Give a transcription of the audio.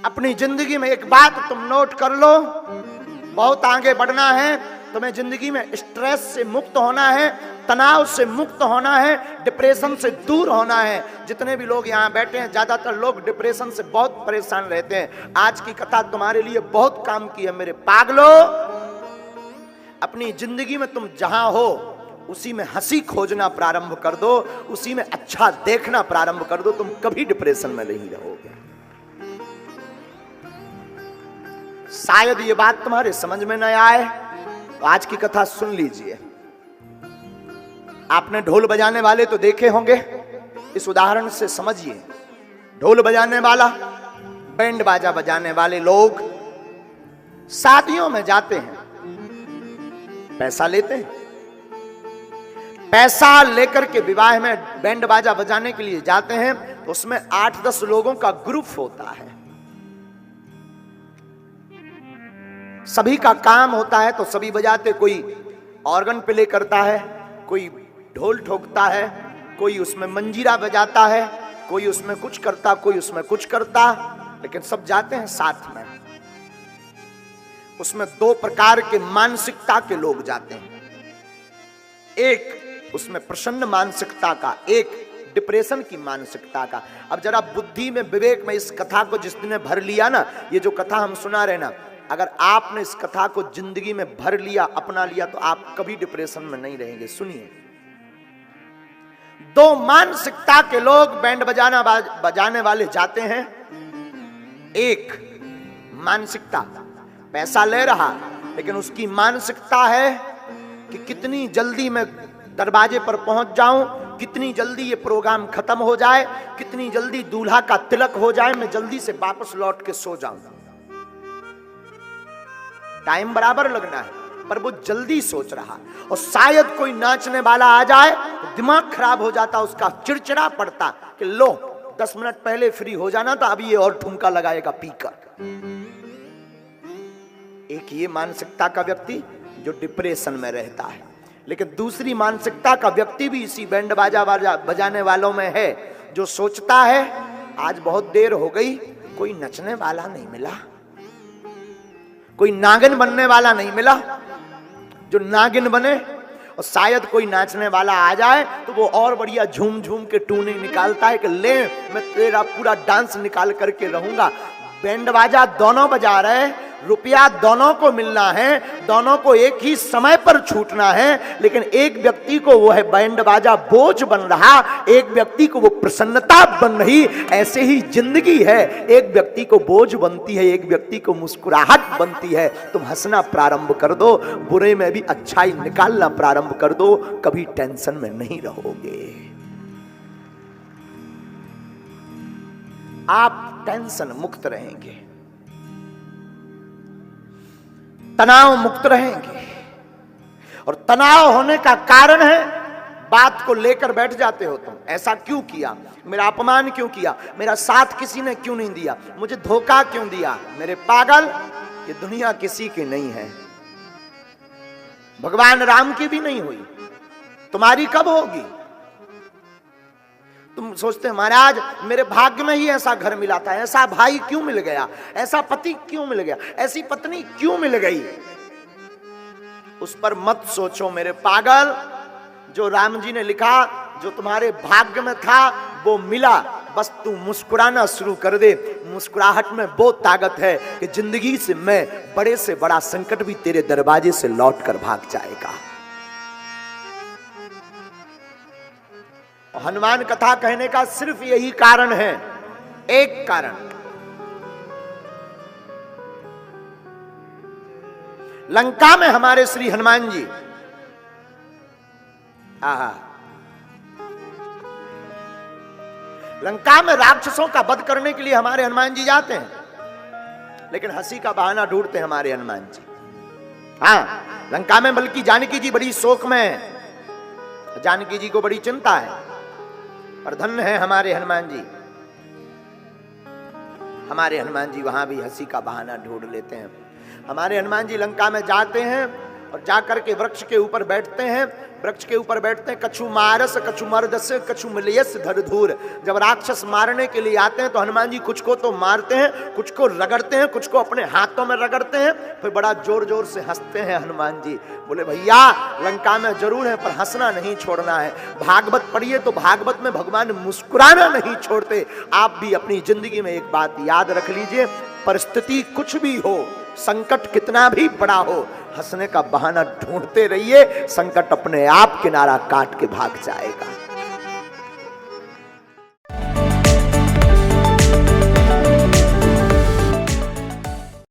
अपनी जिंदगी में एक बात तुम नोट कर लो, बहुत आगे बढ़ना है तुम्हें, जिंदगी में स्ट्रेस से मुक्त होना है, तनाव से मुक्त होना है, डिप्रेशन से दूर होना है। जितने भी लोग यहाँ बैठे हैं, ज्यादातर लोग डिप्रेशन से बहुत परेशान रहते हैं। आज की कथा तुम्हारे लिए बहुत काम की है मेरे पागलो। अपनी जिंदगी में तुम जहां हो उसी में हंसी खोजना प्रारंभ कर दो, उसी में अच्छा देखना प्रारंभ कर दो, तुम कभी डिप्रेशन में नहीं रहोगे। शायद ये बात तुम्हारे समझ में न आए तो आज की कथा सुन लीजिए। आपने ढोल बजाने वाले तो देखे होंगे, इस उदाहरण से समझिए। ढोल बजाने वाला, बैंड बाजा बजाने वाले लोग शादियों में जाते हैं, पैसा लेते हैं, पैसा लेकर के विवाह में बैंड बाजा बजाने के लिए जाते हैं, तो उसमें 8-10 लोगों का ग्रुप होता है। सभी का काम होता है तो सभी बजाते, कोई ऑर्गन प्ले करता है, कोई ढोल ठोकता है, कोई उसमें मंजीरा बजाता है, कोई उसमें कुछ करता, कोई उसमें कुछ करता, लेकिन सब जाते हैं साथ में। उसमें 2 प्रकार के मानसिकता के लोग जाते हैं, एक उसमें प्रसन्न मानसिकता का, एक डिप्रेशन की मानसिकता का। अब जरा बुद्धि में, विवेक में इस कथा को जिस दिन भर लिया ना, ये जो कथा हम सुना रहे ना, अगर आपने इस कथा को जिंदगी में भर लिया, अपना लिया, तो आप कभी डिप्रेशन में नहीं रहेंगे। सुनिए, 2 मानसिकता के लोग बैंड बजाने वाले जाते हैं। एक मानसिकता, पैसा ले रहा, लेकिन उसकी मानसिकता है कि कितनी जल्दी मैं दरवाजे पर पहुंच जाऊं, कितनी जल्दी ये प्रोग्राम खत्म हो जाए, कितनी जल्दी दूल्हा का तिलक हो जाए, मैं जल्दी से वापस लौट के सो जाऊं। टाइम बराबर लगना है, पर वो जल्दी सोच रहा। और शायद कोई नाचने वाला आ जाए तो दिमाग खराब हो जाता, उसका चिड़चिड़ा पड़ता कि लो 10 मिनट पहले फ्री हो जाना था, अभी ये और ठुमका लगाएगा पीकर। एक ये मानसिकता का व्यक्ति जो डिप्रेशन में रहता है। लेकिन दूसरी मानसिकता का व्यक्ति भी इसी बैंड बाजा बजाने वालों में है, जो सोचता है आज बहुत देर हो गई, कोई नचने वाला नहीं मिला, कोई नागिन बनने वाला नहीं मिला जो नागिन बने, और शायद कोई नाचने वाला आ जाए तो वो और बढ़िया झूम झूम के टूने निकालता है कि ले मैं तेरा पूरा डांस निकाल करके रहूंगा। बैंड बाजा दोनों बजा रहे, रुपया दोनों को मिलना है, दोनों को एक ही समय पर छूटना है, लेकिन एक व्यक्ति को वो है बैंड बाजा बोझ बन रहा, एक व्यक्ति को वो प्रसन्नता बन रही। ऐसे ही जिंदगी है, एक व्यक्ति को बोझ बनती है, एक व्यक्ति को मुस्कुराहट बनती है। तुम हंसना प्रारंभ कर दो, बुरे में भी अच्छाई निकालना प्रारंभ कर दो, कभी टेंशन में नहीं रहोगे। आप टेंशन मुक्त रहेंगे, तनाव मुक्त रहेंगे। और तनाव होने का कारण है, बात को लेकर बैठ जाते हो तुम, ऐसा क्यों किया, मेरा अपमान क्यों किया, मेरा साथ किसी ने क्यों नहीं दिया, मुझे धोखा क्यों दिया। मेरे पागल, ये दुनिया किसी की नहीं है, भगवान राम की भी नहीं हुई, तुम्हारी कब होगी। तुम सोचते महाराज मेरे भाग्य में ही ऐसा घर मिला था, ऐसा भाई क्यों मिल गया, ऐसा पति क्यों मिल गया, ऐसी पत्नी क्यों मिल गई। उस पर मत सोचो मेरे पागल। जो राम जी ने लिखा, जो तुम्हारे भाग्य में था वो मिला, बस तू मुस्कुराना शुरू कर दे। मुस्कुराहट में वो ताकत है कि जिंदगी से मैं बड़े से बड़ा संकट भी तेरे दरवाजे से लौट कर भाग जाएगा। हनुमान कथा कहने का सिर्फ यही कारण है, एक कारण। लंका में हमारे श्री हनुमान जी, लंका में राक्षसों का वध करने के लिए हमारे हनुमान जी जाते हैं, लेकिन हंसी का बहाना ढूंढते हैं हमारे हनुमान जी। हाँ, लंका में बल्कि जानकी जी बड़ी शोक में है, जानकी जी को बड़ी चिंता है, पर धन्य है हमारे हनुमान जी। हमारे हनुमान जी वहां भी हंसी का बहाना ढूंढ लेते हैं। हमारे हनुमान जी लंका में जाते हैं और जाकर के वृक्ष के ऊपर बैठते हैं। वृक्ष के ऊपर बैठते हैं, कछु मारस कछु मर्दस कछु मिलयस धर धूर। जब राक्षस मारने के लिए आते हैं तो हनुमान जी कुछ को तो मारते हैं, कुछ को रगड़ते हैं, कुछ को अपने हाथों में रगड़ते हैं, फिर बड़ा जोर जोर से हंसते हैं हनुमान जी। बोले भैया लंका में जरूर है पर हंसना नहीं छोड़ना है। भागवत पढ़िए तो भागवत में भगवान मुस्कुराना नहीं छोड़ते। आप भी अपनी जिंदगी में एक बात याद रख लीजिए, परिस्थिति कुछ भी हो, संकट कितना भी बड़ा हो, हंसने का बहाना ढूंढते रहिए, संकट अपने आप किनारा काट के भाग जाएगा।